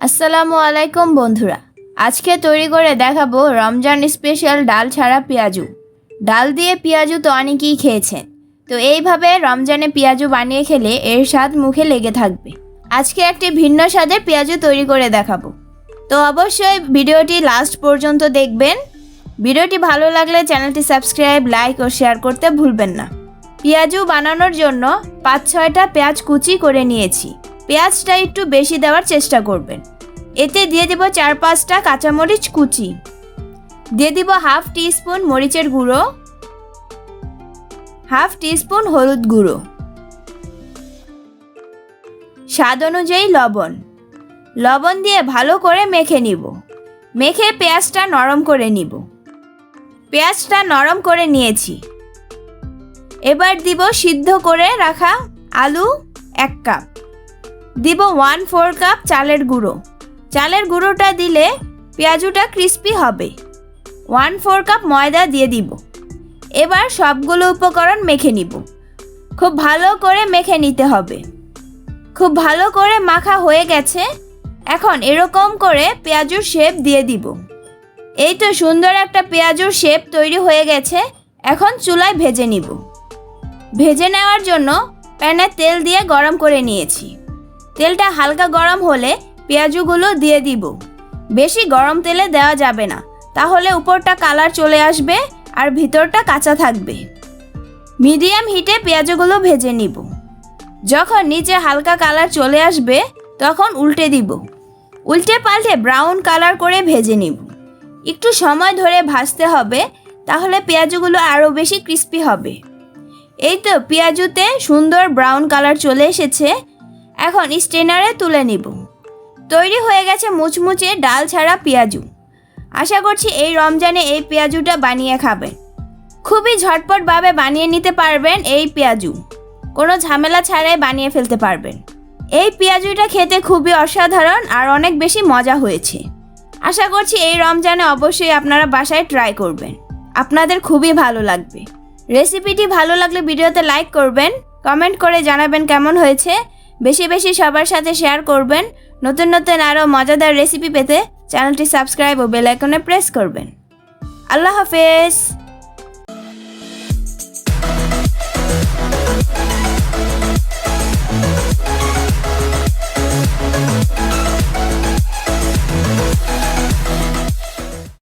আসসালামু আলাইকুম বন্ধুরা, আজকে তৈরি করে দেখাবো রমজান স্পেশাল ডাল ছাড়া পেঁয়াজু। ডাল দিয়ে পেঁয়াজু তো অনেকেই খেয়েছেন, তো এইভাবে রমজানে পেঁয়াজু বানিয়ে খেলে এর স্বাদ মুখে লেগে থাকবে। আজকে একটি ভিন্ন স্বাদের পেঁয়াজু তৈরি করে দেখাবো, তো অবশ্যই ভিডিওটি লাস্ট পর্যন্ত দেখবেন। ভিডিওটি ভালো লাগলে চ্যানেলটি সাবস্ক্রাইব, লাইক ও শেয়ার করতে ভুলবেন না। পেঁয়াজু বানানোর জন্য 5-6টা পেঁয়াজ কুচি করে নিয়েছি। পেঁয়াজটা একটু বেশি দেওয়ার চেষ্টা করবেন। এতে দিয়ে দেব 4-5টা কাঁচামরিচ কুচি, দিয়ে দিব হাফ টিস্পুন মরিচের গুঁড়ো, হাফ টিস্পুন হলুদ গুঁড়ো, স্বাদ অনুযায়ী লবণ দিয়ে ভালো করে মেখে নিব। মেখে পেঁয়াজটা নরম করে নিব। পেঁয়াজটা নরম করে নিয়েছি। এবার দিব সিদ্ধ করে রাখা আলু 1 কাপ, দিব 1/4 কাপ চালের গুঁড়ো। চালের গুঁড়োটা দিলে পেঁয়াজুটা ক্রিস্পি হবে। 1/4 কাপ ময়দা দিয়ে দিব। এবার সবগুলো উপকরণ মেখে নিব। খুব ভালো করে মেখে নিতে হবে। খুব ভালো করে মাখা হয়ে গেছে। এখন এরকম করে পেঁয়াজুর শেপ দিয়ে দিব। এই তো সুন্দর একটা পেঁয়াজুর শেপ তৈরি হয়ে গেছে। এখন চুলায় ভেজে নিব। ভেজে নেওয়ার জন্য প্যানে তেল দিয়ে গরম করে নিয়েছি। তেলটা হালকা গরম হলে পেঁয়াজুগুলো দিয়ে দিব। বেশি গরম তেলে দেওয়া যাবে না, তাহলে উপরটা কালার চলে আসবে আর ভিতরটা কাঁচা থাকবে। মিডিয়াম হিটে পেঁয়াজুগুলো ভেজে নিব। যখন নিচে হালকা কালার চলে আসবে তখন উল্টে দিব। উল্টে পাল্টে ব্রাউন কালার করে ভেজে নিব। একটু সময় ধরে ভাজতে হবে, তাহলে পেঁয়াজুগুলো আরও বেশি ক্রিস্পি হবে। এই তো পেঁয়াজুতে সুন্দর ব্রাউন কালার চলে এসেছে। এখন স্ট্রেনারে তুলে নিব। তৈরি হয়ে গেছে মুচমুচে ডাল ছাড়া পেঁয়াজু। আশা করছি এই রমজানে এই পেঁয়াজুটা বানিয়ে খাবেন। খুবই ঝটপটভাবে বানিয়ে নিতে পারবেন এই পেঁয়াজু। কোনো ঝামেলা ছাড়াই বানিয়ে ফেলতে পারবেন। এই পেঁয়াজুটা খেতে খুবই অসাধারণ আর অনেক বেশি মজা হয়েছে। আশা করছি এই রমজানে অবশ্যই আপনারা বাসায় ট্রাই করবেন। আপনাদের খুবই ভালো লাগবে। রেসিপিটি ভালো লাগলে ভিডিওতে লাইক করবেন, কমেন্ট করে জানাবেন কেমন হয়েছে। বেশি বেশি সবার সাথে শেয়ার করবেন। নতুন নতুন আরও মজাদার রেসিপি পেতে চ্যানেলটি সাবস্ক্রাইব ও বেল আইকনে প্রেস করবেন। আল্লাহ হাফেজ।